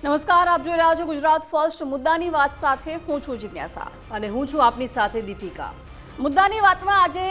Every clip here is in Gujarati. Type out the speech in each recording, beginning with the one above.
નમસ્કાર, આપ જોઈ રહ્યા છો ગુજરાત ફર્સ્ટ મુદ્દાની વાત સાથે હું છું જિજ્ઞાસા અને હું છું આપની સાથે દીપિકા। મુદ્દાની વાતમાં આજે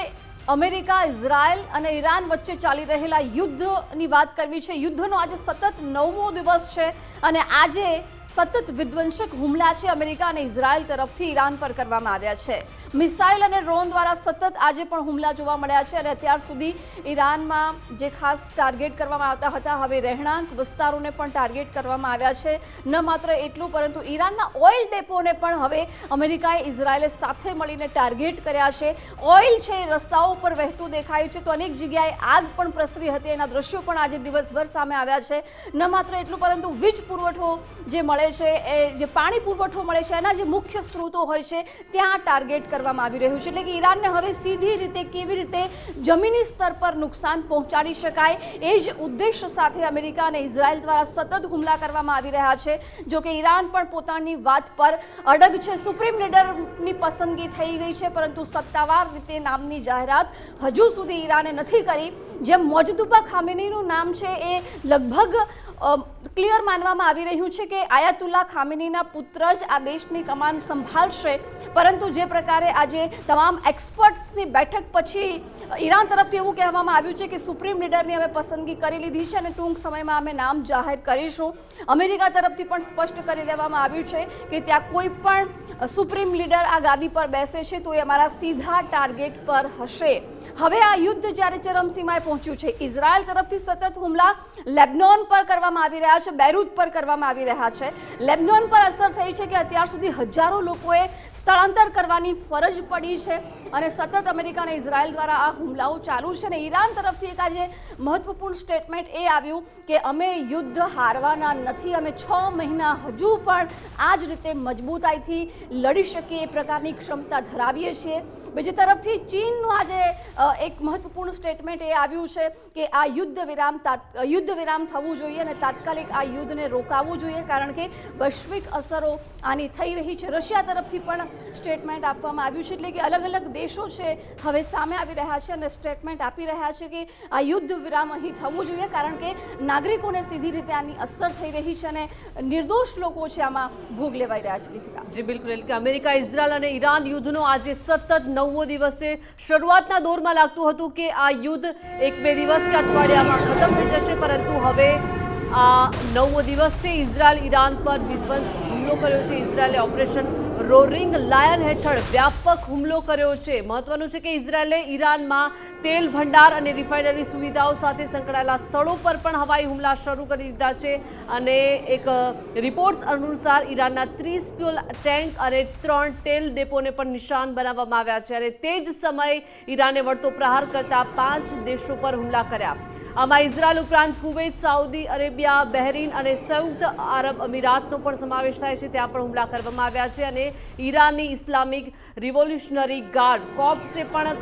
અમેરિકા, ઇઝરાયલ અને ઈરાન વચ્ચે ચાલી રહેલા યુદ્ધની વાત કરવી છે। યુદ્ધનો આજે સતત 9મો દિવસ છે અને આજે સતત વિધ્વંસક હુમલા છે અમેરિકા અને ઇઝરાયલ તરફથી ઈરાન પર કરવામાં આવ્યા છે। મિસાઇલ અને ડ્રોન દ્વારા સતત આજે પણ હુમલા જોવા મળ્યા છે અને અત્યાર સુધી ઈરાનમાં જે ખાસ ટાર્ગેટ કરવામાં આવતા હતા, હવે રહેણાંક વિસ્તારોને પણ ટાર્ગેટ કરવામાં આવ્યા છે। ન માત્ર એટલું, પરંતુ ઈરાનના ઓઇલ ડેપોને પણ હવે અમેરિકાએ, ઇઝરાયલે સાથે મળીને ટાર્ગેટ કર્યા છે। ઓઇલ છે રસ્તાઓ પર વહેતું દેખાયું છે, તો અનેક જગ્યાએ આગ પણ પ્રસરી હતી, એના દ્રશ્યો પણ આજે દિવસભર સામે આવ્યા છે। ન માત્ર એટલું, પરંતુ વીજ પુરવઠો જે મળે છે, જે પાણી પુરવઠો મળે છે, એના જે મુખ્ય સ્ત્રોતો હોય છે ત્યાં ટાર્ગેટ કરવામાં આવી રહ્યું છે। એટલે કે ઈરાનને હવે સીધી રીતે કેવી રીતે જમીની સ્તર પર નુકસાન પહોંચાડી શકાય, એ જ ઉદ્દેશ્ય સાથે અમેરિકા અને ઇઝરાયલ દ્વારા સતત હુમલા કરવામાં આવી રહ્યા છે। જો કે ઈરાન પણ પોતાની વાત પર અડગ છે। સુપ્રીમ લીડરની પસંદગી થઈ ગઈ છે, પરંતુ સત્તાવાર રીતે નામની જાહેરાત હજુ સુધી ઈરાને નથી કરી। જેમ મોજદુબા ખામેનીનું નામ છે એ લગભગ ક્લિયર માનવામાં આવી રહ્યું છે કે આયાતુલ્લા ખામેનીના પુત્ર જ આ દેશની કમાન સંભાળશે, પરંતુ જે પ્રકારે આજે તમામ એક્સપર્ટ્સની બેઠક પછી ઈરાન તરફથી એવું કહેવામાં આવ્યું છે કે સુપ્રીમ લીડરની હવે પસંદગી કરી લીધી છે અને ટૂંક સમયમાં અમે નામ જાહેર કરીશું। અમેરિકા તરફથી પણ સ્પષ્ટ કરી દેવામાં આવ્યું છે કે ત્યાં કોઈ પણ સુપ્રીમ લીડર આ ગાદી પર બેસે છે તો એ અમારા સીધા ટાર્ગેટ પર હશે। હવે આ યુદ્ધ જ્યારે ચરમસીમાએ પહોંચ્યું છે, ઇઝરાયલ તરફથી સતત હુમલા લેબનોન પર કરવામાં આવી રહ્યા છે, બેરૂત પર કરવામાં આવી રહ્યા છે। લેબનોન પર અસર થઈ છે કે અત્યાર સુધી હજારો લોકોએ સ્થળાંતર કરવાની ફરજ પડી છે અને સતત અમેરિકા અને ઇઝરાયલ દ્વારા આ હુમલાઓ ચાલુ છે। અને ઈરાન તરફથી એક આજે મહત્વપૂર્ણ સ્ટેટમેન્ટ એ આવ્યું કે અમે યુદ્ધ હારવાના નથી, અમે 6 મહિના હજુ પણ આ જ રીતે મજબૂતાઈથી લડી શકીએ એ પ્રકારની ક્ષમતા ધરાવીએ છીએ। બીજી તરફથી ચીનનું આજે એક મહત્વપૂર્ણ સ્ટેટમેન્ટ એ આવ્યું છે કે આ યુદ્ધ વિરામ થવું જોઈએ અને તાત્કાલિક આ યુદ્ધને રોકાવવું જોઈએ, કારણ કે વૈશ્વિક અસરો આની થઈ રહી છે। રશિયા તરફથી પણ સ્ટેટમેન્ટ આપવામાં આવ્યું છે। એટલે કે અલગ અલગ દેશો છે હવે સામે આવી રહ્યા છે અને સ્ટેટમેન્ટ આપી રહ્યા છે કે આ યુદ્ધ વિરામ અહીં થવું જોઈએ, કારણ કે નાગરિકોને સીધી રીતે આની અસર થઈ રહી છે અને નિર્દોષ લોકો છે આમાં ભોગ લેવાઈ રહ્યા છે। દીપિકા જી બિલકુલ, એટલે કે અમેરિકા, ઇઝરાયલ અને ઈરાન યુદ્ધનો આજે સતત 9મો દિવસ છે। શરૂઆતના દોરમાં લાગતું હતું કે આ યુદ્ધ 1-2 દિવસ કે અઠવાડિયામાં ખતમ થઈ જશે, પરંતુ હવે આ 9મો દિવસ છે। ઇઝરાયલ ઈરાન પર વિધ્વંસ હુમલો કર્યો છે। ઇઝરાયલે ઓપરેશન રોરિંગ લાયન હેઠળ વ્યાપક હુમલો કર્યો છે। મહત્વનું છે કે ઇઝરાયલે ઈરાનમાં તેલ ભંડાર અને રિફાઇનરી સુવિધાઓ સાથે સંકળાયેલા સ્થળો પર પણ હવાઈ હુમલા શરૂ કરી દીધા છે અને એક રિપોર્ટ્સ અનુસાર ઈરાનના 30 ફ્યુઅલ ટેન્ક અને 3 તેલ ડેપોને પણ નિશાન બનાવવામાં આવ્યા છે અને તે જ સમયે ઈરાને વળતો પ્રહાર કરતા 5 દેશો પર હુમલા કર્યા। આમાં ઇઝરાયલ ઉપરાંત કુવૈત, સાઉદી અરેબિયા, બહેરીન અને સંયુક્ત આરબ અમીરાતનો પણ સમાવેશ થાય છે, ત્યાં પણ હુમલા કરવામાં આવ્યા છે અને ઈરાનની ઇસ્લામિક રિવોલ્યુશનરી ગાર્ડ કોર્પ્સે પણ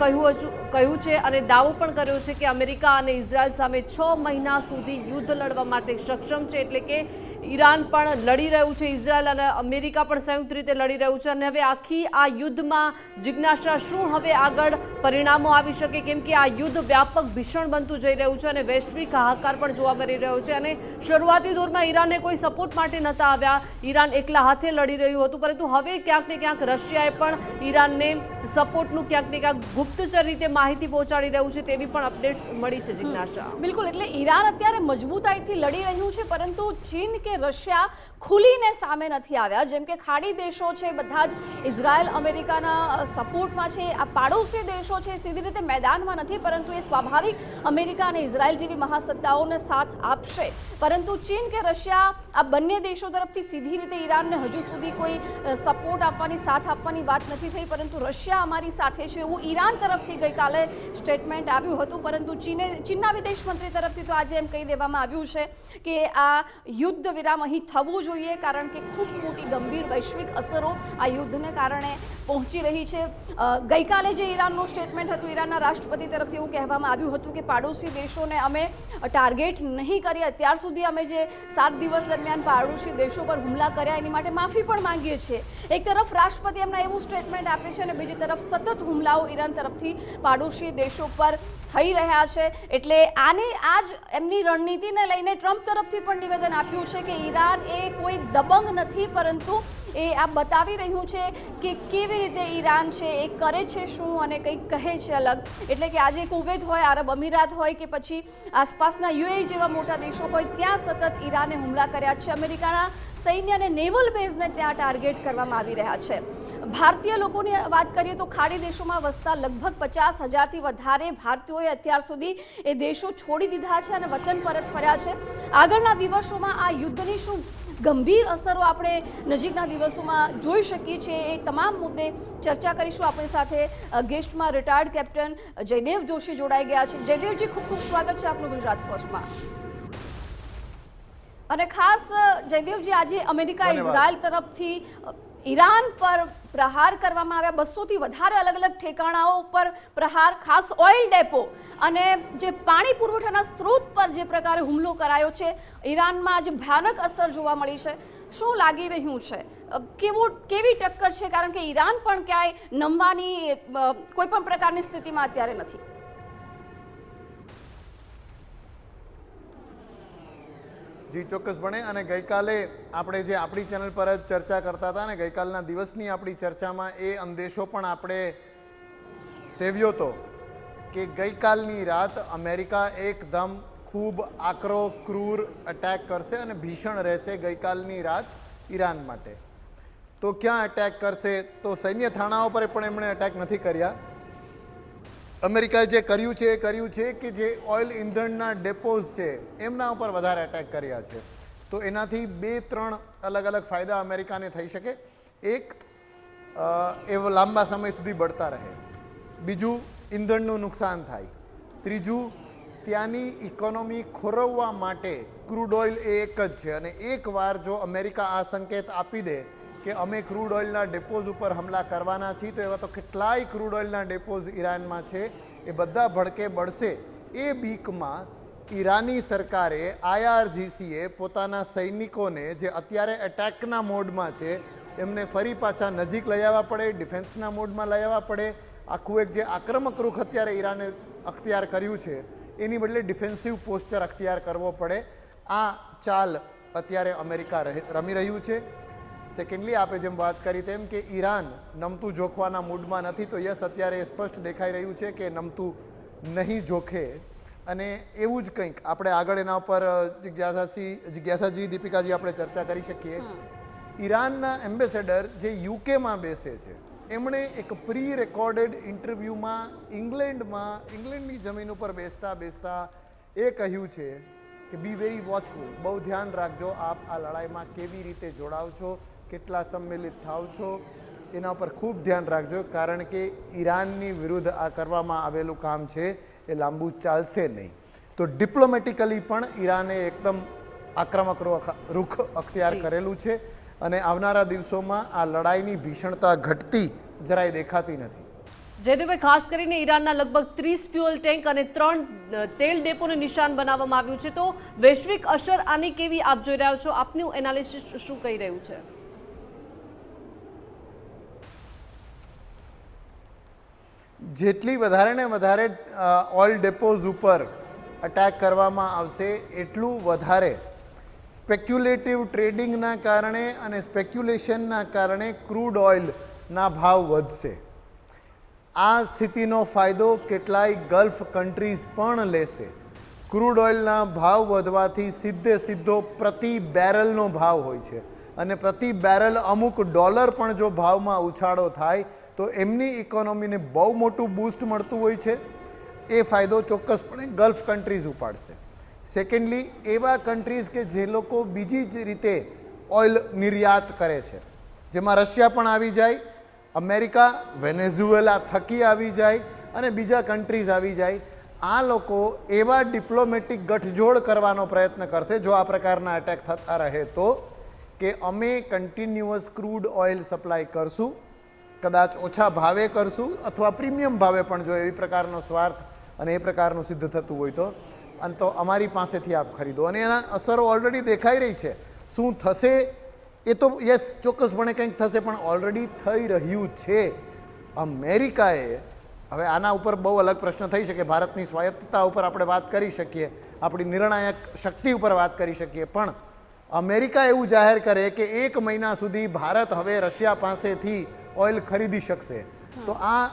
કહ્યું છે અને દાવો પણ કર્યો છે કે અમેરિકા અને ઇઝરાયલ સામે 6 મહિના સુધી યુદ્ધ લડવા માટે સક્ષમ છે। એટલે કે ઈરાન પણ લડી રહ્યું છે, ઇઝરાયલ અને અમેરિકા પણ સંયુક્ત રીતે લડી રહ્યું છે અને હવે આખી આ યુદ્ધમાં જિજ્ઞાસા શું હવે આગળ પરિણામો આવી શકે, કેમ કે આ યુદ્ધ વ્યાપક ભીષણ બનતું જઈ રહ્યું છે અને વૈશ્વિક હાહાકાર પણ જોવા મળી રહ્યો છે અને શરૂઆતી દોરમાં ઈરાને કોઈ સપોર્ટ માટે નહોતા આવ્યા, ઈરાન એકલા હાથે લડી રહ્યું હતું, પરંતુ હવે ક્યાંક ને ક્યાંક રશિયાએ પણ ઈરાનને સપોર્ટનું ક્યાંક ને ક્યાંક ગુપ્તચર રીતે માહિતી પહોંચાડી રહ્યું છે, તેવી પણ અપડેટ્સ મળી છે જિજ્ઞાસા। બિલકુલ, એટલે ઈરાન અત્યારે મજબૂતાઈથી લડી રહ્યું છે, પરંતુ ચીન કે રશિયા ખુલીને સામે નથી આવ્યા। જેમ કે ખાડી દેશો છે બધા જ ઇઝરાયલ અમેરિકાના સપોર્ટમાં છે, આ પાડોશી દેશો છે સીધી રીતે મેદાનમાં નથી, પરંતુ એ સ્વાભાવિક અમેરિકા અને ઇઝરાયલ જેવી મહાસત્તાઓને સાથ આપશે। પરંતુ ચીન કે રશિયા આ બંને દેશો તરફથી સીધી રીતે ઈરાનને હજુ સુધી કોઈ સપોર્ટ આપવાની, સાથ આપવાની વાત નથી થઈ, પરંતુ રશિયા અમારી સાથે છે એવું ઈરાન તરફથી ગઈકાલે સ્ટેટમેન્ટ આવ્યું હતું। પરંતુ ચીનના વિદેશ મંત્રી તરફથી તો આજે એમ કહી દેવામાં આવ્યું છે કે આ યુદ્ધ વિરામ અહીં થવું જોઈએ, કારણ કે ખૂબ મોટી ગંભીર વૈશ્વિક અસરો આ યુદ્ધને કારણે પહોંચી રહી છે। ગઈકાલે જે ઈરાનનું સ્ટેટમેન્ટ હતું, ઈરાનના રાષ્ટ્રપતિ તરફથી એવું કહેવામાં આવ્યું હતું કે પાડોશી દેશોને અમે ટાર્ગેટ નહીં કરીએ, અત્યાર સુધી અમે જે 7 દિવસ દરમિયાન પાડોશી દેશો પર હુમલા કર્યા એની માટે માફી પણ માંગીએ છીએ। એક તરફ રાષ્ટ્રપતિ એમના એવું સ્ટેટમેન્ટ આપે છે અને બીજી તરફ સતત હુમલાઓ ઈરાન તરફથી પાડોશી દેશો પર થઈ રહ્યા છે. એટલે આ જ એમની રણનીતિને લઈને ટ્રમ્પ તરફથી પણ નિવેદન આપ્યું છે કે ઈરાન એ કોઈ દબંગ નથી, પરંતુ એ આ બતાવી રહ્યું છે કે કેવી રીતે ઈરાન છે એ કરે છે શું અને કંઈક કહે છે અલગ. એટલે કે આજે કુવૈત હોય, આરબ અમીરાત હોય કે પછી આસપાસના યુએઈ જેવા મોટા દેશો હોય, ત્યાં સતત ઈરાને હુમલા કર્યા છે. અમેરિકાના સૈન્ય અને નેવલ બેઝને ત્યાં ટાર્ગેટ કરવામાં આવી રહ્યા છે. ભારતીય લોકોની વાત કરીએ તો ખાડી દેશોમાં વસતા લગભગ 50,000થી વધારે ભારતીયોએ અત્યાર સુધી એ દેશો છોડી દીધા છે અને વતન પરત ફર્યા છે. આગળના દિવસોમાં આ યુદ્ધની શું ગંભીર અસરો આપણે નજીકના દિવસોમાં જોઈ શકીએ છીએ, એ તમામ મુદ્દે ચર્ચા કરીશું. આપણી સાથે ગેસ્ટમાં રિટાયર્ડ કેપ્ટન જયદેવ જોશી જોડાઈ ગયા છે. જયદેવજી, ખૂબ ખૂબ સ્વાગત છે આપનું ગુજરાત ફર્સ્ટમાં. અને ખાસ જયદેવજી, આજે અમેરિકા ઇઝરાયલ તરફથી ઈરાન પર પ્રહાર કરવામાં આવ્યા. 200થી વધારે અલગ અલગ ઠેકાણાઓ પર પ્રહાર, ખાસ ઓઇલ ડેપો અને જે પાણી પુરવઠાના સ્ત્રોત પર જે પ્રકારે હુમલો કરાયો છે, ઈરાનમાં જે ભયાનક અસર જોવા મળી છે, શું લાગી રહ્યું છે? કેવી ટક્કર છે? કારણ કે ઈરાન પણ ક્યાંય નમવાની કોઈ પણ પ્રકારની સ્થિતિમાં અત્યારે નથી. જી, ચોક્કસપણે. અને ગઈકાલે આપણે જે આપણી ચેનલ પર જ ચર્ચા કરતા હતા અને ગઈકાલના દિવસની આપણી ચર્ચામાં એ અંદેશો પણ આપણે સેવ્યો હતો કે ગઈકાલની રાત અમેરિકા એકદમ ખૂબ આકરો ક્રૂર અટેક કરશે અને ભીષણ રહેશે ગઈકાલની રાત ઈરાન માટે. તો ક્યાં અટેક કરશે? તો સૈન્ય થાણાઓ પર પણ એમણે અટેક નથી કર્યા. અમેરિકાએ જે કર્યું છે એ કર્યું છે કે જે ઓઇલ ઇંધણના ડેપોઝ છે એમના ઉપર વધારે અટેક કર્યા છે. તો એનાથી 2-3 અલગ અલગ ફાયદા અમેરિકાને થઈ શકે. એક, એ લાંબા સમય સુધી બળતા રહે. બીજું, ઇંધણનું નુકસાન થાય. ત્રીજું, ત્યાંની ઇકોનોમી ખોરવવા માટે ક્રૂડ ઓઇલ એ એક જ છે અને એકવાર જો અમેરિકા આ સંકેત આપી દે કે અમે ક્રૂડ ઓઇલના ડેપોઝ ઉપર હમલા કરવાના છીએ, તો એવા તો કેટલાય ક્રૂડ ઓઇલના ડેપોઝ ઈરાનમાં છે, એ બધા ભડકે બળશે. એ બીકમાં ઈરાની સરકારે, IRGCએ પોતાના સૈનિકોને જે અત્યારે એટેકના મોડમાં છે એમને ફરી પાછા નજીક લઈ આવવા પડે, ડિફેન્સના મોડમાં લઈ આવવા પડે. આખું એક જે આક્રમક રૂખ અત્યારે ઈરાને અખ્તિયાર કર્યું છે એની બદલે ડિફેન્સિવ પોસ્ચર અખ્તિયાર કરવો પડે. આ ચાલ અત્યારે અમેરિકા રમી રહ્યું છે. સેકન્ડલી, આપણે જેમ વાત કરી તેમ કે ઈરાન નમતું જોખવાના મૂડમાં નથી, તો યસ, અત્યારે સ્પષ્ટ દેખાઈ રહ્યું છે કે નમતું નહીં જોખે. અને એવું જ કંઈક આપણે આગળ એના ઉપર જિજ્ઞાસાજી, દીપિકાજી, આપણે ચર્ચા કરી શકીએ. ઈરાનના એમ્બેસેડર જે યુકેમાં બેસે છે, એમણે એક પ્રી રેકોર્ડેડ ઇન્ટરવ્યૂમાં ઇંગ્લેન્ડની જમીન ઉપર બેસતા એ કહ્યું છે કે બી વેરી વોચફુલ, બહુ ધ્યાન રાખજો આપ આ લડાઈમાં કેવી રીતે જોડાવ છો, કેટલા સંમેલિત થાવ છો, એના ઉપર ખૂબ ધ્યાન રાખજો, કારણ કે ઈરાનની વિરુદ્ધ આ કરવામાં આવેલું કામ છે એ લાંબુ ચાલશે નહીં. તો ડિપ્લોમેટિકલી પણ ઈરાને એકદમ આક્રમક રૂખ અખ્તિયાર કરેલું છે અને આવનારા દિવસોમાં આ લડાઈની ભીષણતા ઘટતી જરાય દેખાતી નથી. જયદેવભાઈ, ખાસ કરીને ઈરાનના લગભગ 30 ફ્યુઅલ ટેન્ક અને 3 તેલ ડેપોને નિશાન બનાવવામાં આવ્યું છે. તો વૈશ્વિક અસર આની કેવી આપ જોઈ રહ્યા છો? આપનું એનાલિસિસ શું કહી રહ્યું છે? જેટલી વધારે ને વધારે ઓઇલ ડેપોઝ ઉપર અટેક કરવામાં આવશે એટલું વધારે સ્પેક્યુલેટિવ ટ્રેડિંગના કારણે અને સ્પેક્યુલેશનના કારણે ક્રૂડ ઓઇલના ભાવ વધશે. આ સ્થિતિનો ફાયદો કેટલાય ગલ્ફ કન્ટ્રીઝ પણ લેશે. ક્રૂડ ઓઇલના ભાવ વધવાથી સીધો પ્રતિ બેરલનો ભાવ હોય છે અને પ્રતિ બેરલ અમુક ડોલર પણ જો ભાવમાં ઉછાળો થાય તો એમની ઇકોનોમીને બહુ મોટું બૂસ્ટ મળતું હોય છે. એ ફાયદો ચોક્કસપણે ગલ્ફ કન્ટ્રીઝ ઉપાડશે. સેકન્ડલી, એવા કન્ટ્રીઝ કે જે લોકો બીજી જ રીતે ઓઇલ નિર્યાત કરે છે, જેમાં રશિયા પણ આવી જાય, અમેરિકા, વેનેઝુએલા થકી આવી જાય અને બીજા કન્ટ્રીઝ આવી જાય, આ લોકો એવા ડિપ્લોમેટિક ગઠજોડ કરવાનો પ્રયત્ન કરશે જો આ પ્રકારના અટેક થતા રહે તો, કે અમે કન્ટિન્યુઅસ ક્રૂડ ઓઇલ સપ્લાય કરશું, કદાચ ઓછા ભાવે કરશું અથવા પ્રીમિયમ ભાવે પણ, જો એવી પ્રકારનો સ્વાર્થ અને એ પ્રકારનું સિદ્ધ થતું હોય તો, અને તો અમારી પાસેથી આપ ખરીદો. અને એના અસરો ઓલરેડી દેખાઈ રહી છે. શું થશે એ તો યસ, ચોક્કસપણે કંઈક થશે, પણ ઓલરેડી થઈ રહ્યું છે. અમેરિકાએ હવે આના ઉપર બહુ અલગ પ્રશ્ન થઈ શકે, ભારતની સ્વાયત્તતા ઉપર આપણે વાત કરી શકીએ, આપણી નિર્ણાયક શક્તિ ઉપર વાત કરી શકીએ, પણ અમેરિકા એવું જાહેર કરે કે 1 મહિના સુધી ભારત હવે રશિયા પાસેથી ઓઇલ ખરીદી શકશે, તો આ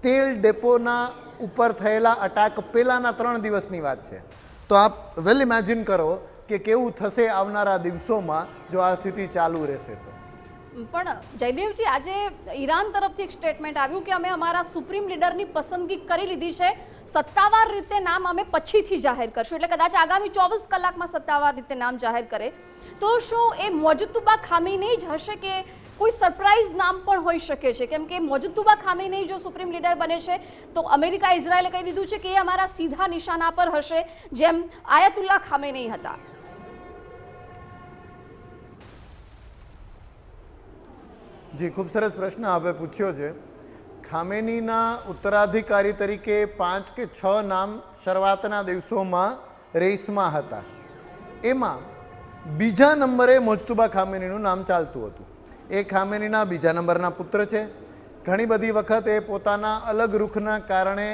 તેલ ડેપોના ઉપર થયેલા અટાક પહેલાંના 3 દિવસની વાત છે. તો આપ વેલ ઇમેજિન કરો કે કેવું થશે આવનારા દિવસોમાં જો આ સ્થિતિ ચાલુ રહેશે તો. પણ જયદેવજી, આજે ઈરાન તરફથી એક સ્ટેટમેન્ટ આવ્યું કે અમે અમારા સુપ્રીમ લીડરની પસંદગી કરી લીધી છે, સત્તાવાર રીતે નામ અમે પછીથી જાહેર કરશું, એટલે કદાચ આગામી 24 કલાકમાં સત્તાવાર રીતે નામ જાહેર કરે. તો શું એ મોજતુબા ખામીની જ હશે કે કોઈ સરપ્રાઇઝ નામ પણ હોઈ શકે છે? કેમ કે મોજતુબા ખામીની જો સુપ્રીમ લીડર બને છે તો અમેરિકા ઇઝરાયલે કહી દીધું છે કે એ અમારા સીધા નિશાના પર હશે, જેમ આયતુલ્લા ખામેનેઈ હતા. જી, ખૂબ સરસ પ્રશ્ન આપે પૂછ્યો છે. ખામેનીના ઉત્તરાધિકારી તરીકે 5 કે 6 નામ શરૂઆતના દિવસોમાં રેસમાં હતા. એમાં બીજા નંબરે મોજતુબા ખામેનીનું નામ ચાલતું હતું. એ ખામેનીના બીજા નંબરના પુત્ર છે. ઘણી બધી વખત એ પોતાના અલગ રૂખના કારણે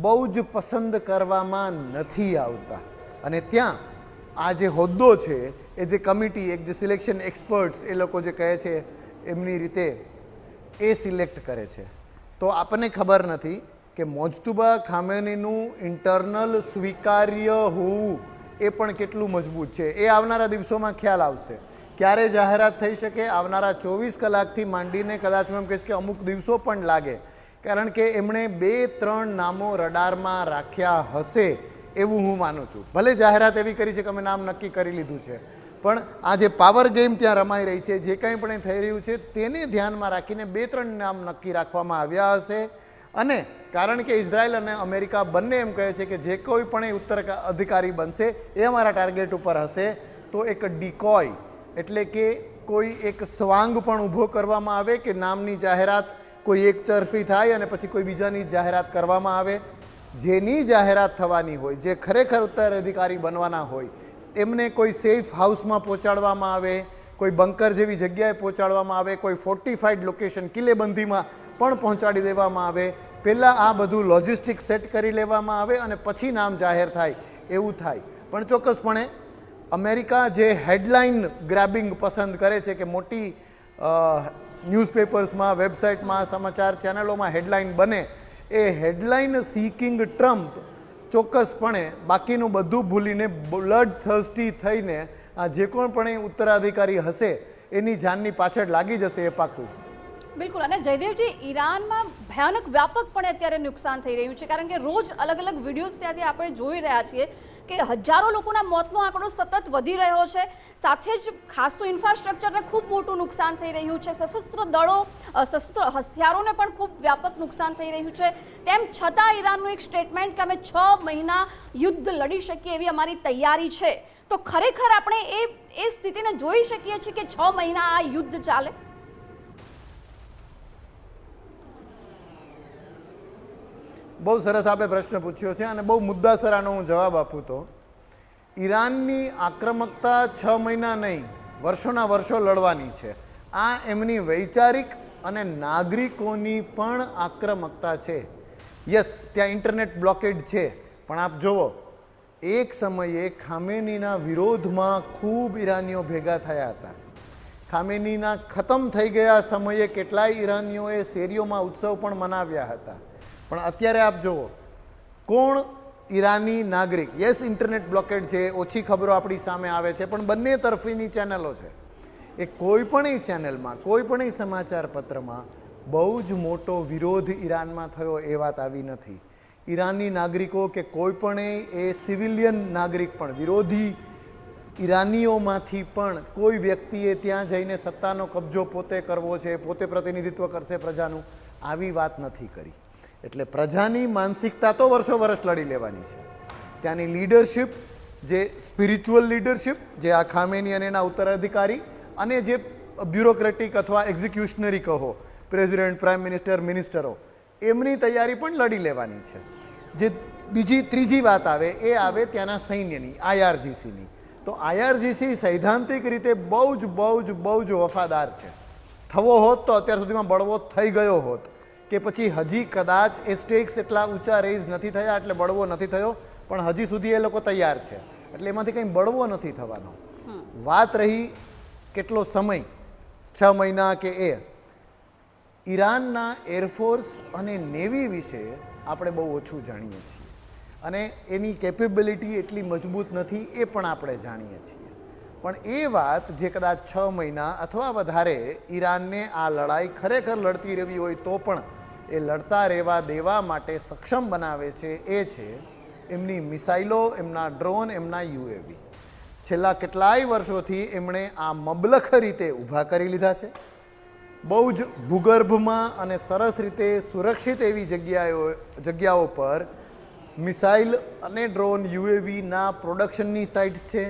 બહુ જ પસંદ કરવામાં નથી આવતા, અને ત્યાં આ જે હોદ્દો છે એ જે કમિટી, એક જે સિલેક્શન એક્સપર્ટ્સ એ લોકો જે કહે છે એમની રીતે એ સિલેક્ટ કરે છે. તો આપણને ખબર નથી કે મોજતુબા ખામેનીનું ઇન્ટરનલ સ્વીકાર્ય હોવું એ પણ કેટલું મજબૂત છે. એ આવનારા દિવસોમાં ખ્યાલ આવશે. ક્યારે જાહેરાત થઈ શકે? આવનારા 24 કલાકથી માંડીને કદાચ હું એમ કહીશ કે અમુક દિવસો પણ લાગે, કારણ કે એમણે 2-3 નામો રડારમાં રાખ્યા હશે એવું હું માનું છું. ભલે જાહેરાત એવી કરી છે કે અમે નામ નક્કી કરી લીધું છે, પણ આ જે પાવર ગેમ ત્યાં રમાઈ રહી છે, જે કંઈ પણ થઈ રહ્યું છે તેને ધ્યાનમાં રાખીને 2-3 નામ નક્કી રાખવામાં આવ્યા હશે. અને કારણ કે ઇઝરાયલ અને અમેરિકા બંને એમ કહે છે કે જે કોઈ પણ ઉત્તરાધિકારી બનશે એ અમારા ટાર્ગેટ ઉપર હશે, તો એક ડિકોય એટલે કે કોઈ એક સ્વાંગ પણ ઊભો કરવામાં આવે કે નામની જાહેરાત કોઈ એક તરફી થાય અને પછી કોઈ બીજાની જાહેરાત કરવામાં આવે. જેની જાહેરાત થવાની હોય, જે ખરેખર ઉત્તરાધિકારી બનવાના હોય, એમને કોઈ સેફ હાઉસમાં પહોંચાડવામાં આવે, કોઈ બંકર જેવી જગ્યાએ પહોંચાડવામાં આવે, કોઈ ફોર્ટિફાઈડ લોકેશન કિલ્લેબંધીમાં પણ પહોંચાડી દેવામાં આવે. પહેલાં આ બધું લોજિસ્ટિક સેટ કરી લેવામાં આવે અને પછી નામ જાહેર થાય એવું થાય. પણ ચોક્કસપણે અમેરિકા જે હેડલાઇન ગ્રેબિંગ પસંદ કરે છે કે મોટી ન્યૂઝપેપર્સમાં, વેબસાઇટમાં, સમાચાર ચેનલોમાં હેડલાઇન બને, એ હેડલાઇન સીકિંગ ટ્રમ્પ ચોક્કસપણે બાકીનું બધું ભૂલીને બ્લડ થર્સ્ટી થઈને આ જે કોઈ પણ ઉત્તરાધિકારી હશે એની જાનની પાછળ લાગી જશે, એ પાકું. બિલકુલ. અને જયદેવજી, ઈરાનમાં ભયાનક વ્યાપકપણે અત્યારે નુકસાન થઈ રહ્યું છે, કારણ કે રોજ અલગ અલગ વિડીયોઝ ત્યાંથી આપણે જોઈ રહ્યા છીએ કે હજારો લોકોના મોતનો આંકડો સતત વધી રહ્યો છે. સાથે જ ખાસ તો ઇન્ફ્રાસ્ટ્રક્ચરને ખૂબ મોટું નુકસાન થઈ રહ્યું છે, સશસ્ત્ર દળો, શસ્ત્ર હથિયારોને પણ ખૂબ વ્યાપક નુકસાન થઈ રહ્યું છે. તેમ છતાં ઈરાનનું એક સ્ટેટમેન્ટ કે અમે 6 મહિના યુદ્ધ લડી શકીએ એવી અમારી તૈયારી છે. તો ખરેખર આપણે એ સ્થિતિને જોઈ શકીએ છીએ કે 6 મહિના આ યુદ્ધ ચાલે? બહુ સરસ આપે પ્રશ્ન પૂછ્યો છે અને બહુ મુદ્દાસર આનો હું જવાબ આપું તો, ઈરાનની આક્રમકતા 6 મહિના નહીં, વર્ષોના વર્ષો લડવાની છે. આ એમની વૈચારિક અને નાગરિકોની પણ આક્રમકતા છે. યસ, ત્યાં ઇન્ટરનેટ બ્લોકેડ છે, પણ આપ જુઓ, એક સમયે ખામેનીના વિરોધમાં ખૂબ ઈરાનીઓ ભેગા થયા હતા. ખામેનીના ખતમ થઈ ગયા સમયે કેટલાય ઈરાનીઓએ શેરીઓમાં ઉત્સવ પણ મનાવ્યા હતા. પણ અત્યારે આપ જુઓ, કોણ ઈરાની નાગરિક, યસ ઇન્ટરનેટ બ્લોકેડ છે, ઓછી ખબરો આપણી સામે આવે છે, પણ બંને તરફીની ચેનલો છે. એ કોઈ પણ ચેનલમાં, કોઈ પણ સમાચાર પત્રમાં બહુ જ મોટો વિરોધ ઈરાનમાં થયો એ વાત આવી નથી. ઈરાની નાગરિકો કે કોઈ પણ એ સિવિલિયન નાગરિક પણ, વિરોધી ઈરાનીઓમાંથી પણ કોઈ વ્યક્તિએ ત્યાં જઈને સત્તાનો કબજો પોતે કરવો છે, પોતે પ્રતિનિધિત્વ કરશે પ્રજાનું, આવી વાત નથી કરી. એટલે પ્રજાની માનસિકતા તો વર્ષો વર્ષ લડી લેવાની છે. ત્યાંની લીડરશિપ, જે સ્પિરિચ્યુઅલ લીડરશિપ, જે આ ખામેની અને એના ઉત્તરાધિકારી, અને જે બ્યુરોક્રેટિક અથવા એક્ઝિક્યુશનરી કહો, પ્રેસિડેન્ટ, પ્રાઇમ મિનિસ્ટર, મિનિસ્ટરો, એમની તૈયારી પણ લડી લેવાની છે. જે બીજી ત્રીજી વાત આવે એ આવે ત્યાંના સૈન્યની, IRGCની. તો IRGC સૈદ્ધાંતિક રીતે બહુ જ વફાદાર છે. થવો હોત તો અત્યાર સુધીમાં બળવો થઈ ગયો હોત. કે પછી હજી કદાચ એ સ્ટેક્સ એટલા ઊંચા રેઝ નથી થયા એટલે બળવો નથી થયો, પણ હજી સુધી એ લોકો તૈયાર છે, એટલે એમાંથી કંઈ બળવો નથી થવાનો. વાત રહી કેટલો સમય, 6 મહિના કે એ, ઈરાનના એરફોર્સ અને નેવી વિશે આપણે બહુ ઓછું જાણીએ છીએ અને એની કેપેબિલિટી એટલી મજબૂત નથી એ પણ આપણે જાણીએ છીએ. પણ એ વાત જે કદાચ 6 મહિના અથવા વધારે ઈરાનને આ લડાઈ ખરેખર લડતી રહેવી હોય તો પણ એ લડતા રહેવા દેવા માટે સક્ષમ બનાવે છે એ છે એમની મિસાઇલો, એમના ડ્રોન, એમના યુએવી. છેલ્લા કેટલાય વર્ષોથી એમણે આ મબલખ રીતે ઊભા કરી લીધા છે. બહુ જ ભૂગર્ભમાં અને સરસ રીતે સુરક્ષિત એવી જગ્યાઓ પર મિસાઇલ અને ડ્રોન યુએવીના પ્રોડક્શનની સાઇટ્સ છે,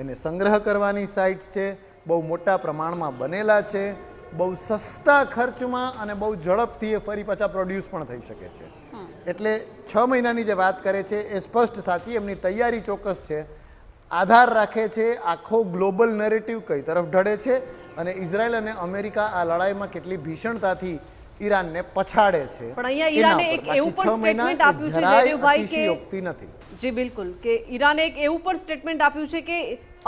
એને સંગ્રહ કરવાની સાઇટ્સ છે, બહુ મોટા પ્રમાણમાં બનેલા છે, બહુ સસ્તા ખર્ચમાં અને બહુ ઝડપથી એ ફરી પાછા પ્રોડ્યુસ પણ થઈ શકે છે. એટલે 6 મહિનાની જે વાત કરે છે એ સ્પષ્ટ સાચી, એમની તૈયારી ચોક્કસ છે. આધાર રાખે છે આખો ગ્લોબલ નેરેટિવ કઈ તરફ ઢળે છે અને ઇઝરાયલ અને અમેરિકા આ લડાઈમાં કેટલી ભીષણતાથી ઈરાનને પછાડે છે. પણ અહીંયા ઈરાને એક એવું પણ સ્ટેટમેન્ટ આપ્યું છે જયદેવભાઈ કે અતિશયોક્તિ નથી. જી બિલકુલ, કે ઈરાને એક એવું પણ સ્ટેટમેન્ટ આપ્યું છે કે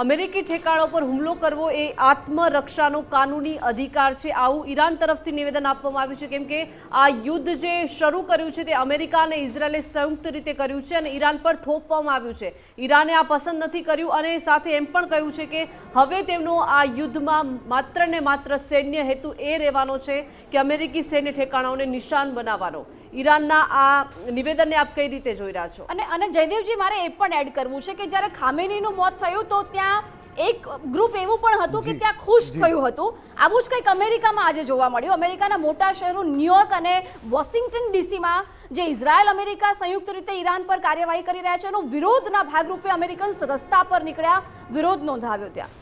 અમેરિકી ઠેકાણો પર હુમલો કરવો એ આત્મરક્ષાનો કાનૂની અધિકાર છે. આવું ઈરાન તરફથી નિવેદન આપવામાં આવ્યું છે, કેમ કે આ યુદ્ધ જે શરૂ કર્યું છે તે અમેરિકા અને ઇઝરાયલે સંયુક્ત રીતે કર્યું છે અને ઈરાન પર થોપવામાં આવ્યું છે. ઈરાને આ પસંદ નથી કર્યું અને સાથે એમ પણ કહ્યું છે કે હવે તેમનો આ યુદ્ધમાં માત્ર ને માત્ર સૈન્ય હેતુ એ રહેવાનો છે કે અમેરિકી સૈન્ય ઠેકાણાઓને નિશાન બનાવવાનો. ઈરાનના આ નિવેદનને આપ કઈ રીતે જોઈ રહ્યા છો? અને જયદેવજી, મારે એ પણ એડ કરવું છે કે જ્યારે ખામેનીનું મોત થયું તો ત્યાં એક ગ્રુપ એવું પણ હતું કે ત્યાં ખુશ થયું હતું. આવું જ કંઈક અમેરિકામાં આજે જોવા મળ્યું. અમેરિકાના મોટા શહેરો ન્યુયોર્ક અને વોશિંગ્ટન ડીસીમાં જે ઇઝરાયલ અમેરિકા સંયુક્ત રીતે ઈરાન પર કાર્યવાહી કરી રહ્યા છે એનો વિરોધના ભાગરૂપે અમેરિકન્સ રસ્તા પર નીકળ્યા, વિરોધ નોંધાવ્યો ત્યાં.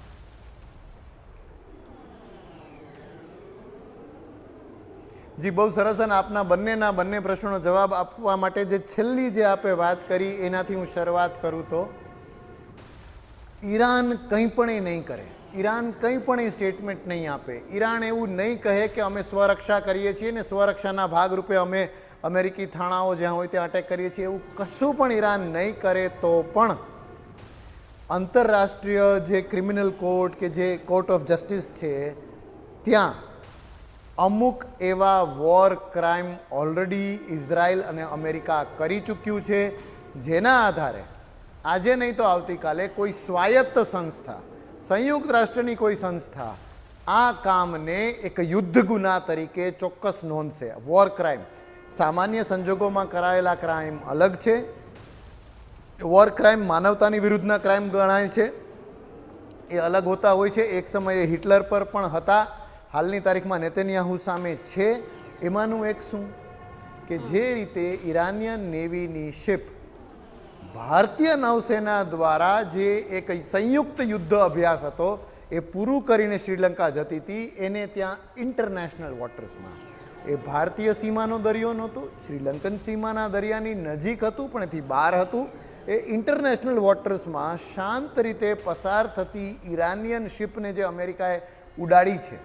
જી, બહુ સરસ. અને આપના બંને પ્રશ્નોનો જવાબ આપવા માટે જે છેલ્લી જે આપે વાત કરી એનાથી હું શરૂઆત કરું તો ઈરાન કંઈ પણ એ નહીં કરે, ઈરાન કંઈ પણ એ સ્ટેટમેન્ટ નહીં આપે. ઈરાન એવું નહીં કહે કે અમે સ્વરક્ષા કરીએ છીએ ને સ્વરક્ષાના ભાગરૂપે અમે અમેરિકી થાણાઓ જ્યાં હોય ત્યાં અટેક કરીએ છીએ, એવું કશું પણ ઈરાન નહીં કરે તો પણ આંતરરાષ્ટ્રીય જે ક્રિમિનલ કોર્ટ કે જે કોર્ટ ઓફ જસ્ટિસ છે ત્યાં અમુક એવા વોર ક્રાઇમ ઓલરેડી ઇઝરાયલ અને અમેરિકા કરી ચૂક્યું છે, જેના આધારે આજે નહીં તો આવતીકાલે કોઈ સ્વાયત્ત સંસ્થા, સંયુક્ત રાષ્ટ્રની કોઈ સંસ્થા આ કામને એક યુદ્ધ ગુના તરીકે ચોક્કસ નોંધશે. વોર ક્રાઇમ સામાન્ય સંજોગોમાં કરાયેલા ક્રાઇમ અલગ છે. વોર ક્રાઇમ માનવતાની વિરુદ્ધના ક્રાઇમ ગણાય છે, એ અલગ હોતા હોય છે. એક સમયે હિટલર પર પણ હતા, હાલની તારીખમાં નેતન્યાહુ સામે છે. એમાંનું એક શું કે જે રીતે ઈરાનિયન નેવીની શિપ ભારતીય નૌસેના દ્વારા જે એક સંયુક્ત યુદ્ધ અભ્યાસ હતો એ પૂરું કરીને શ્રીલંકા જતી હતી, એને ત્યાં ઇન્ટરનેશનલ વોટર્સમાં, એ ભારતીય સીમાનો દરિયો નહોતું, શ્રીલંકન સીમાના દરિયાની નજીક હતું પણ એથી બહાર હતું. એ ઇન્ટરનેશનલ વોટર્સમાં શાંત રીતે પસાર થતી ઈરાનિયન શિપને જે અમેરિકાએ ઉડાડી છે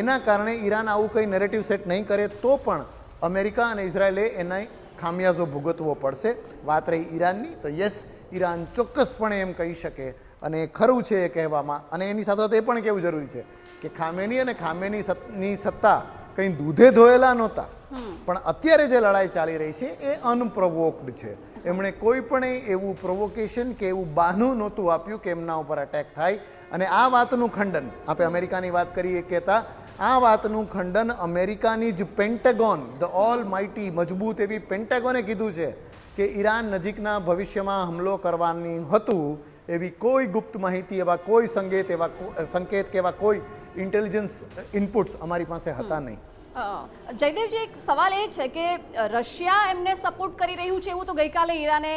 એના કારણે ઈરાન આવું કંઈ નેરેટિવ સેટ નહીં કરે તો પણ અમેરિકા અને ઇઝરાયલે એના ખામિયાજો ભોગવવો પડશે. વાત રહી ઈરાનની, તો યસ, ઈરાન ચોક્કસપણે એમ કહી શકે અને ખરું છે એ કહેવામાં. અને એની સાથે એ પણ કહેવું જરૂરી છે કે ખામેની અને ખામેનીની સત્તા કંઈ દૂધે ધોયેલા નહોતા, પણ અત્યારે જે લડાઈ ચાલી રહી છે એ અનપ્રોવોક્ડ છે. એમણે કોઈ પણ એવું પ્રોવોકેશન કે એવું બહાનું નહોતું આપ્યું કે એમના ઉપર અટેક થાય. અને આ વાતનું ખંડન, આપણે અમેરિકાની વાત કરીએ કહેતા, આ વાતનું ખંડન અમેરિકાની જ પેન્ટેગોન, ધ ઓલ માઇટી મજબૂત એવી પેન્ટેગોને કીધું છે કે ઈરાન નજીકના ભવિષ્યમાં હુમલો કરવાની હતું એવી કોઈ ગુપ્ત માહિતી, એવા કોઈ સંકેત કે એવા કોઈ ઇન્ટેલિજન્સ ઇનપુટ્સ અમારી પાસે હતા નહીં. જયદેવજી, એક સવાલ એ છે કે રશિયા એમને સપોર્ટ કરી રહ્યું છે એવું તો ગઈકાલે ઈરાને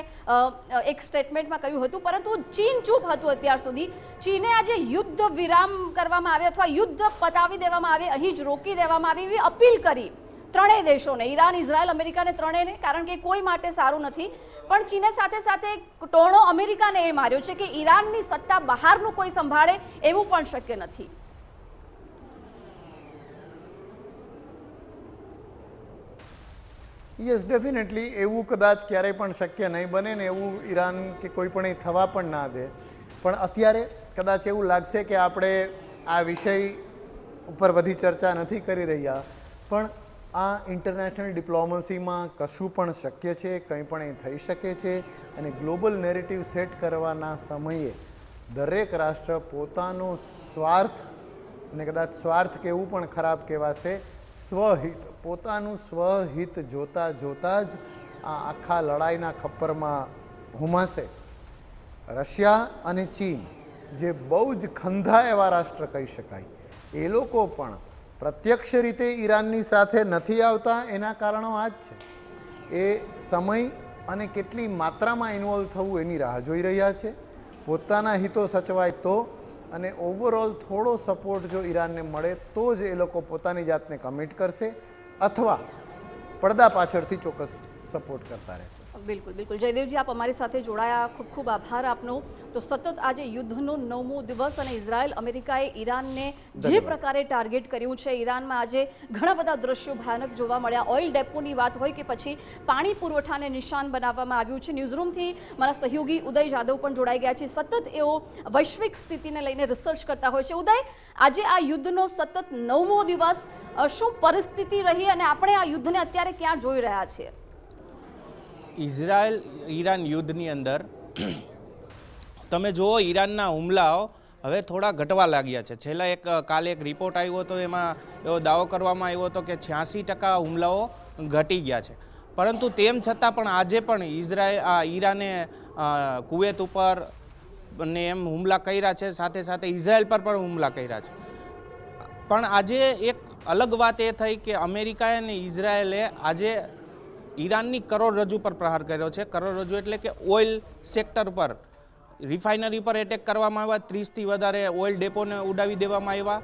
એક સ્ટેટમેન્ટમાં કહ્યું હતું, પરંતુ ચીન ચૂપ હતું અત્યાર સુધી. ચીને આજે યુદ્ધ વિરામ કરવામાં આવે અથવા યુદ્ધ પતાવી દેવામાં આવે, અહીં જ રોકી દેવામાં આવે એવી અપીલ કરી ત્રણેય દેશોને, ઈરાન, ઇઝરાયલ, અમેરિકાને, ત્રણેયને, કારણ કે કોઈ માટે સારું નથી. પણ ચીને સાથે સાથે ટોણો અમેરિકાને એ માર્યો છે કે ઈરાનની સત્તા બહારનું કોઈ સંભાળે એવું પણ શક્ય નથી. યસ, ડેફિનેટલી એવું કદાચ ક્યારેય પણ શક્ય નહીં બને ને એવું ઈરાન કે કોઈ પણ એ થવા પણ ના દે. પણ અત્યારે કદાચ એવું લાગશે કે આપણે આ વિષય ઉપર વધી ચર્ચા નથી કરી રહ્યા, પણ આ ઇન્ટરનેશનલ ડિપ્લોમસીમાં કશું પણ શક્ય છે, કંઈ પણ એ થઈ શકે છે. અને ગ્લોબલ નેરેટિવ સેટ કરવાના સમયે દરેક રાષ્ટ્ર પોતાનો સ્વાર્થ, અને કદાચ સ્વાર્થ કહેવું પણ ખરાબ કહેવાશે, સ્વહિત, પોતાનું સ્વહિત જોતાં જોતાં જ આ આખા લડાઈના ખપ્પરમાં હુમાશે. રશિયા અને ચીન જે બહુ જ ખંધા એવા રાષ્ટ્ર કહી શકાય, એ લોકો પણ પ્રત્યક્ષ રીતે ઈરાનની સાથે નથી આવતા. એના કારણો આ જ છે. એ સમય અને કેટલી માત્રામાં ઇન્વોલ્વ થવું એની રાહ જોઈ રહ્યા છે. પોતાના હિતો સચવાય તો, અને ઓવરઓલ થોડો સપોર્ટ જો ઈરાનને મળે તો જ એ લોકો પોતાની જાતને કમિટ કરશે, અથવા પડદા પાછળથી ચોક્કસ સપોર્ટ કરતા રહેશે. બિલકુલ બિલકુલ. જયદેવજી, આપ અમારી સાથે જોડાયા, ખૂબ ખૂબ આભાર આપનો. તો સતત આજે યુદ્ધનો 9મો દિવસ અને ઇઝરાયલ અમેરિકાએ ઈરાનને જે પ્રકારે ટાર્ગેટ કર્યું છે, ઈરાનમાં આજે ઘણા બધા દ્રશ્યો ભયાનક જોવા મળ્યા. ઓઇલ ડેપોની વાત હોય કે પછી પાણી પુરવઠાને નિશાન બનાવવામાં આવ્યું છે. ન્યૂઝરૂમથી મારા સહયોગી ઉદય જાદવ પણ જોડાઈ ગયા છે. સતત એઓ વૈશ્વિક સ્થિતિને લઈને રિસર્ચ કરતા હોય છે. ઉદય, આજે આ યુદ્ધનો સતત 9મો દિવસ, શું પરિસ્થિતિ રહી અને આપણે આ યુદ્ધને અત્યારે ક્યાં જોઈ રહ્યા છીએ? ઇઝરાયલ ઈરાન યુદ્ધની અંદર તમે જુઓ, ઈરાનના હુમલાઓ હવે થોડા ઘટવા લાગ્યા છે. કાલે એક રિપોર્ટ આવ્યો હતો, એમાં એવો દાવો કરવામાં આવ્યો હતો કે 86% હુમલાઓ ઘટી ગયા છે. પરંતુ તેમ છતાં પણ આજે પણ ઈરાને કુવેત ઉપર ને એમ હુમલા કર્યા છે, સાથે સાથે ઇઝરાયલ પર પણ હુમલા કર્યા છે. પણ આજે એક અલગ વાત એ થઈ કે અમેરિકાએ અને ઇઝરાયલે આજે ઈરાનની કરોડરજ્જુ પર પ્રહાર કર્યો છે. કરોડરજ્જુ એટલે કે ઓઇલ સેક્ટર પર, રિફાઇનરી પર એટેક કરવામાં આવ્યા. 30થી વધારે ઓઇલ ડેપોને ઉડાવી દેવામાં આવ્યા.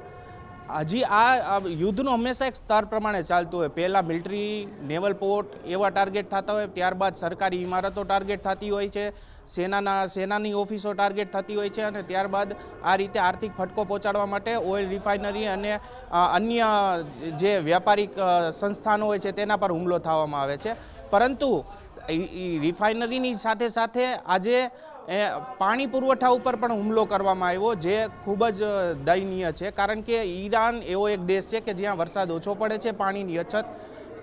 હજી આ યુદ્ધનું હંમેશા એક સ્તર પ્રમાણે ચાલતું હોય. પહેલાં મિલિટરી, નેવલ પોર્ટ એવા ટાર્ગેટ થતા હોય, ત્યારબાદ સરકારી ઇમારતો ટાર્ગેટ થતી હોય છે, સેનાની ઓફિસો ટાર્ગેટ થતી હોય છે, અને ત્યારબાદ આ રીતે આર્થિક ફટકો પહોંચાડવા માટે ઓઇલ રિફાઇનરી અને અન્ય જે વ્યાપારિક સંસ્થાનો હોય છે તેના પર હુમલો થવામાં આવે છે. પરંતુ રિફાઇનરીની સાથે સાથે આજે પાણી પુરવઠા ઉપર પણ હુમલો કરવામાં આવ્યો, જે ખૂબ જ દયનીય છે. કારણ કે ઈરાન એવો એક દેશ છે કે જ્યાં વરસાદ ઓછો પડે છે, પાણીની અછત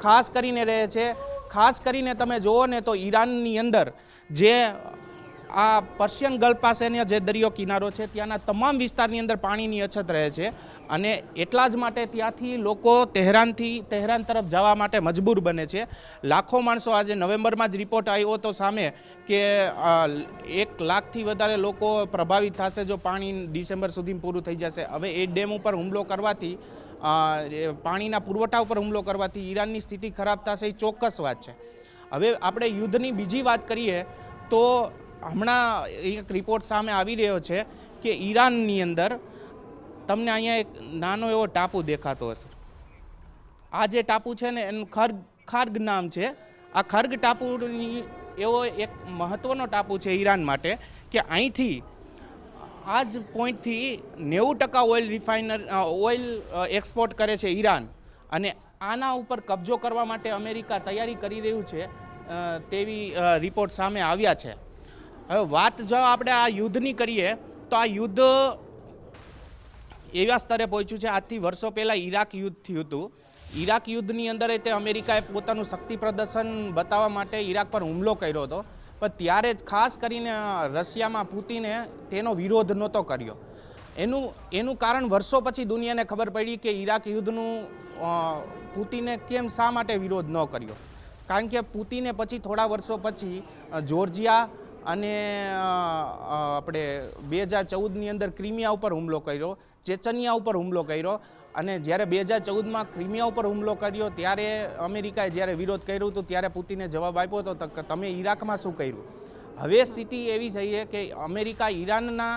ખાસ કરીને રહે છે. ખાસ કરીને તમે જુઓ ને તો ઈરાનની અંદર જે આ પર્શિયન ગલ્ફ પાસેનો જે દરિયો કિનારો છે, ત્યાંના તમામ વિસ્તારની અંદર પાણીની અછત રહે છે. અને એટલા જ માટે ત્યાંથી લોકો તહેરાન તરફ જવા માટે મજબૂર બને છે. લાખો માણસો, આજે નવેમ્બરમાં જ રિપોર્ટ આવ્યો હતો સામે કે 1 લાખથી વધારે લોકો પ્રભાવિત થશે જો પાણી ડિસેમ્બર સુધી પૂરું થઈ જશે. હવે એ ડેમ ઉપર હુમલો કરવાથી, પાણીના પુરવઠા ઉપર હુમલો કરવાથી ઈરાનની સ્થિતિ ખરાબ થશે, એ ચોક્કસ વાત છે. હવે આપણે યુદ્ધની બીજી વાત કરીએ તો હમણાં એક રિપોર્ટ સામે આવી રહ્યો છે કે ઈરાનની અંદર તમને અહીંયા એક નાનો એવો ટાપુ દેખાતો હશે. આ જે ટાપુ છે ને એનું ખર્ગ નામ છે. આ ખર્ગ ટાપુની એવો એક મહત્વનો ટાપુ છે ઈરાન માટે કે અહીંથી આ જ પોઈન્ટથી 90% ઓઇલ એક્સપોર્ટ કરે છે ઈરાન, અને આના ઉપર કબજો કરવા માટે અમેરિકા તૈયારી કરી રહ્યું છે તેવી રિપોર્ટ સામે આવ્યા છે. હવે વાત જો આપણે આ યુદ્ધની કરીએ તો આ યુદ્ધ એવા સ્તરે પહોંચ્યું છે. આજથી વર્ષો પહેલાં ઈરાક યુદ્ધ થયું હતું. ઈરાક યુદ્ધની અંદર તે અમેરિકાએ પોતાનું શક્તિ પ્રદર્શન બતાવવા માટે ઈરાક પર હુમલો કર્યો હતો, પણ ત્યારે જ ખાસ કરીને રશિયામાં પુતિને તેનો વિરોધ નહોતો કર્યો. એનું કારણ વર્ષો પછી દુનિયાને ખબર પડી કે ઈરાક યુદ્ધનું પુતિને શા માટે વિરોધ ન કર્યો. કારણ કે પુતિને પછી થોડા વર્ષો પછી જોર્જિયા અને આપણે 2014ની અંદર ક્રિમિયા ઉપર હુમલો કર્યો, ચેચનિયા ઉપર હુમલો કર્યો. અને જ્યારે 2014માં ક્રિમિયા ઉપર હુમલો કર્યો ત્યારે અમેરિકાએ જ્યારે વિરોધ કર્યો હતો ત્યારે પુતિને જવાબ આપ્યો હતો કે તમે ઈરાકમાં શું કર્યું. હવે સ્થિતિ એવી થઈ છે કે અમેરિકા ઈરાનના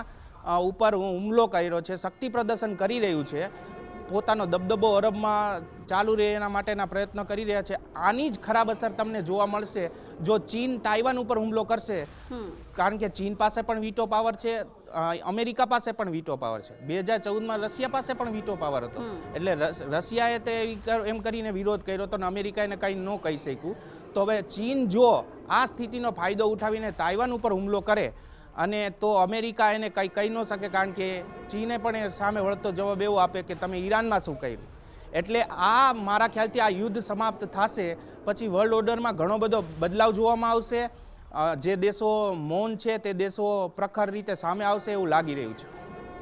ઉપર હુમલો કર્યો છે, શક્તિ પ્રદર્શન કરી રહ્યું છે. પોતાનો દબદબો અરબમાં ચાલુ રહે એના માટેના પ્રયત્ન કરી રહ્યા છે. આની જ ખરાબ અસર તમને જોવા મળશે જો ચીન તાઇવાન ઉપર હુમલો કરશે, કારણ કે ચીન પાસે પણ વીટો પાવર છે, અમેરિકા પાસે પણ વીટો પાવર છે. 2014માં રશિયા પાસે પણ વીટો પાવર હતો, એટલે રશિયાએ તે એમ કરીને વિરોધ કર્યો હતો અને અમેરિકાએ કંઈ ન કહી શક્યું. તો હવે ચીન જો આ સ્થિતિનો ફાયદો ઉઠાવીને તાઇવાન ઉપર હુમલો કરે અને તો અમેરિકા એને કંઈ કહી ન શકે, કારણ કે ચીને પણ એ સામે વળતો જવાબ એવો આપે કે તમે ઈરાનમાં શું કર્યું. એટલે આ મારા ખ્યાલથી આ યુદ્ધ સમાપ્ત થશે પછી વર્લ્ડ ઓર્ડરમાં ઘણો બધો બદલાવ જોવામાં આવશે. જે દેશો મૌન છે તે દેશો પ્રખર રીતે સામે આવશે એવું લાગી રહ્યું છે.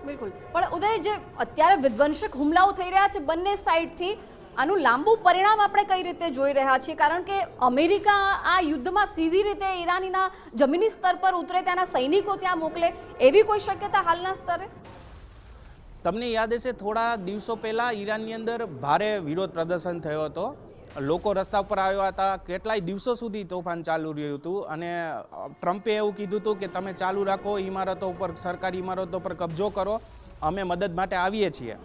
બિલકુલ, પણ ઉદય, જે અત્યારે વિધ્વંસક હુમલાઓ થઈ રહ્યા છે બંને સાઈડથી, આનું લાંબુ પરિણામ આપણે કઈ રીતે જોઈ રહ્યા છીએ? કારણ કે અમેરિકા આ યુદ્ધમાં સીધી રીતે ઈરાનીના જમીની સ્તર પર ઉતરે, ત્યાંના સૈનિકો ત્યાં મોકલે, એવી કોઈ શક્યતા હાલના સ્તરે? તમને યાદ હશે થોડા દિવસો પહેલાં ઈરાનની અંદર ભારે વિરોધ પ્રદર્શન થયો હતો. લોકો રસ્તા ઉપર આવ્યા હતા, કેટલાય દિવસો સુધી તોફાન ચાલુ રહ્યું હતું અને ટ્રમ્પે એવું કીધું હતું કે તમે ચાલુ રાખો, ઇમારતો ઉપર, સરકારી ઇમારતો પર કબજો કરો, અમે મદદ માટે આવીએ છીએ.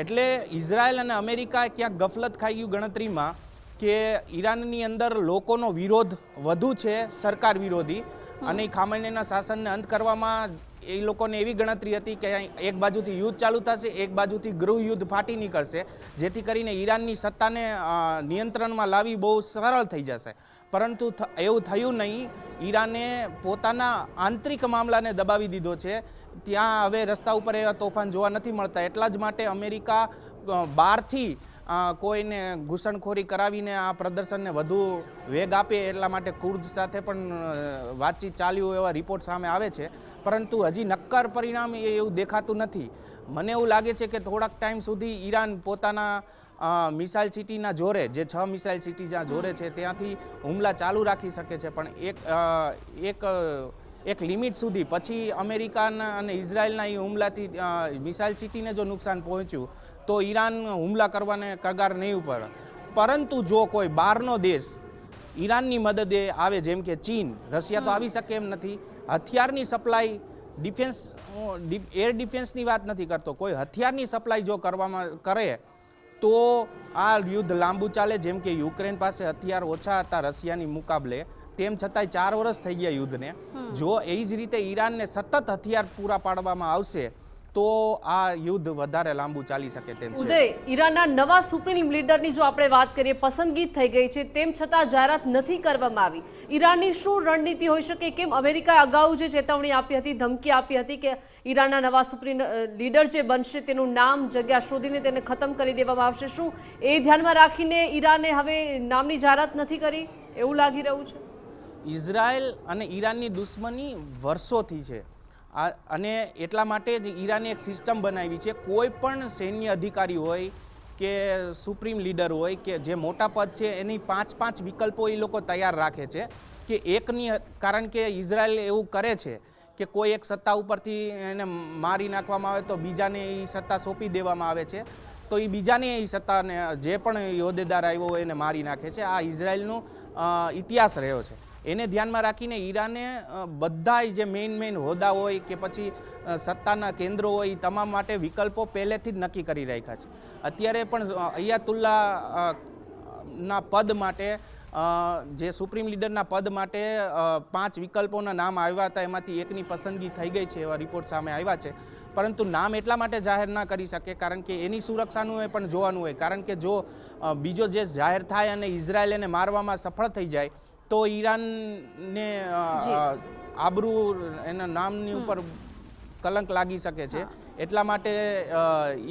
એટલે ઇઝરાયલ અને અમેરિકા ક્યાંક ગફલત ખાઈ ગયું ગણતરીમાં કે ઈરાનની અંદર લોકોનો વિરોધ વધુ છે, સરકાર વિરોધી, અને ખામેનીના શાસનને અંત કરવામાં એ લોકોને એવી ગણતરી હતી કે એક બાજુથી યુદ્ધ ચાલુ થશે, એક બાજુથી ગૃહ યુદ્ધ ફાટી નીકળશે, જેથી કરીને ઈરાનની સત્તાને નિયંત્રણમાં લાવવી બહુ સરળ થઈ જશે. પરંતુ એવું થયું નહીં. ઈરાને પોતાના આંતરિક મામલાને દબાવી દીધો છે. ત્યાં હવે રસ્તા ઉપર એવા તોફાન જોવા નથી મળતા. એટલા જ માટે અમેરિકા બહારથી કોઈને ઘૂસણખોરી કરાવીને આ પ્રદર્શનને વધુ વેગ આપે એટલા માટે કુર્દ સાથે પણ વાતચીત ચાલ્યું એવા રિપોર્ટ સામે આવે છે. પરંતુ હજી નક્કર પરિણામ એવું દેખાતું નથી. મને એવું લાગે છે કે થોડાક ટાઈમ સુધી ઈરાન પોતાના મિસાઇલ સિટીના જોરે, જે 6 મિસાઇલ સિટી જ્યાં જોરે છે ત્યાંથી હુમલા ચાલુ રાખી શકે છે, પણ એક લિમિટ સુધી. પછી અમેરિકાના અને ઇઝરાયલના એ હુમલાથી મિસાઇલ સિટીને જો નુકસાન પહોંચ્યું તો ઈરાન હુમલા કરવાને કગાર નહીં પડે. પરંતુ જો કોઈ બહારનો દેશ ઈરાનની મદદે આવે, જેમ કે ચીન, રશિયા તો આવી શકે એમ નથી, હથિયારની સપ્લાય, ડિફેન્સ, એર ડિફેન્સની વાત નથી કરતો, કોઈ હથિયારની સપ્લાય જો કરવામાં કરે તો આ યુદ્ધ લાંબુ ચાલે. જેમ કે યુક્રેન પાસે હથિયાર ઓછા હતા રશિયાની મુકાબલે, તેમ છતાંય 4 વર્ષ થઈ ગયા યુદ્ધને. જો એ જ રીતે ઈરાનને સતત હથિયાર પૂરા પાડવામાં આવશે તો આ યુદ્ધ વધારે લાંબુ ચાલી શકે તેમ છે. ઉદય, ઈરાનના નવા સુપ્રીમ લીડરની જો આપણે વાત કરીએ, પસંદગી થઈ ગઈ છે, તેમ છતાં જાહેરાત નથી કરવામાં આવી. ઈરાનની શું રણનીતિ હોઈ શકે? કેમ અમેરિકાએ અગાઉ જે ચેતવણી આપી હતી, ધમકી આપી હતી કે ઈરાનના નવા સુપ્રીમ લીડર જે બનશે તેનું નામ, જગ્યા શોધીને તેને ખતમ કરી દેવામાં આવશે, શું એ ધ્યાનમાં રાખીને ઈરાને હવે નામની જાહેરાત નથી કરી એવું લાગી રહ્યું છે? ઇઝરાયલ અને ઈરાનની દુશ્મની વર્ષોથી છે, અને એટલા માટે જ ઈરાને એક સિસ્ટમ બનાવી છે. કોઈ પણ સૈન્ય અધિકારી હોય કે સુપ્રીમ લીડર હોય કે જે મોટા પદ છે, એની 5 વિકલ્પો એ લોકો તૈયાર રાખે છે કે એકની, કારણ કે ઇઝરાયલ એવું કરે છે કે કોઈ એક સત્તા ઉપરથી એને મારી નાખવામાં આવે તો બીજાને એ સત્તા સોંપી દેવામાં આવે છે, તો એ બીજાને એ સત્તાને, જે પણ હોદ્દેદાર આવ્યો હોય એને મારી નાખે છે. આ ઇઝરાયલનો ઇતિહાસ રહ્યો છે. એને ધ્યાનમાં રાખીને ઈરાને બધા જે મેઇન હોદ્દા હોય કે પછી સત્તાના કેન્દ્રો હોય, તમામ માટે વિકલ્પો પહેલેથી જ નક્કી કરી રાખ્યા છે. અત્યારે પણ અયાતુલ્લા ના પદ માટે, જે સુપ્રીમ લીડરના પદ માટે 5 વિકલ્પોના નામ આવ્યા હતા, એમાંથી એકની પસંદગી થઈ ગઈ છે એવા રિપોર્ટ સામે આવ્યા છે. પરંતુ નામ એટલા માટે જાહેર ના કરી શકે કારણ કે એની સુરક્ષાનું એ પણ જોવાનું હોય. કારણ કે જો બીજો જે જાહેર થાય અને ઇઝરાયલ એને મારવામાં સફળ થઈ જાય તો ઈરાનને આબરૂ, એના નામની ઉપર કલંક લાગી શકે છે. એટલા માટે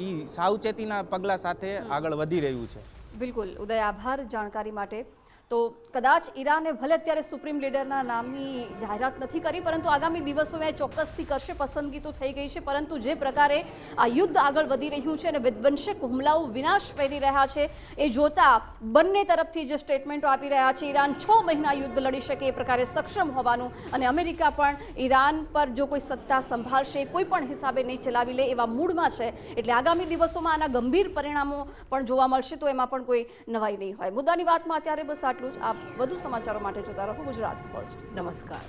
એ સાવચેતીના પગલાં સાથે આગળ વધી રહ્યું છે. બિલકુલ ઉદય, આભાર જાણકારી માટે. તો કદાચ ઈરાને ભલે અત્યારે સુપ્રીમ લીડરના નામની જાહેરાત નથી કરી, પરંતુ આગામી દિવસોમાં ચોક્કસથી કરશે. પસંદગી તો થઈ ગઈ છે, પરંતુ જે પ્રકારે આ યુદ્ધ આગળ વધી રહ્યું છે અને વિધ્વંસક હુમલાઓ વિનાશ ફેરી રહ્યા છે, એ જોતા બંને તરફથી જે સ્ટેટમેન્ટો આપી રહ્યા છે, ઈરાન 6 મહિના યુદ્ધ લડી શકે એ પ્રકારે સક્ષમ હોવાનું, અને અમેરિકા પણ ઈરાન પર જો કોઈ સત્તા સંભાળશે કોઈ પણ હિસાબે નહીં ચલાવી લે એવા મૂડમાં છે. એટલે આગામી દિવસોમાં આના ગંભીર પરિણામો પણ જોવા મળશે, તો એમાં પણ કોઈ નવાઈ નહીં હોય. મુદ્દાની વાતમાં અત્યારે બસ આટલું જ. આપ વધુ સમાચારો માટે જોતા રહો ગુજરાત ફર્સ્ટ. નમસ્કાર.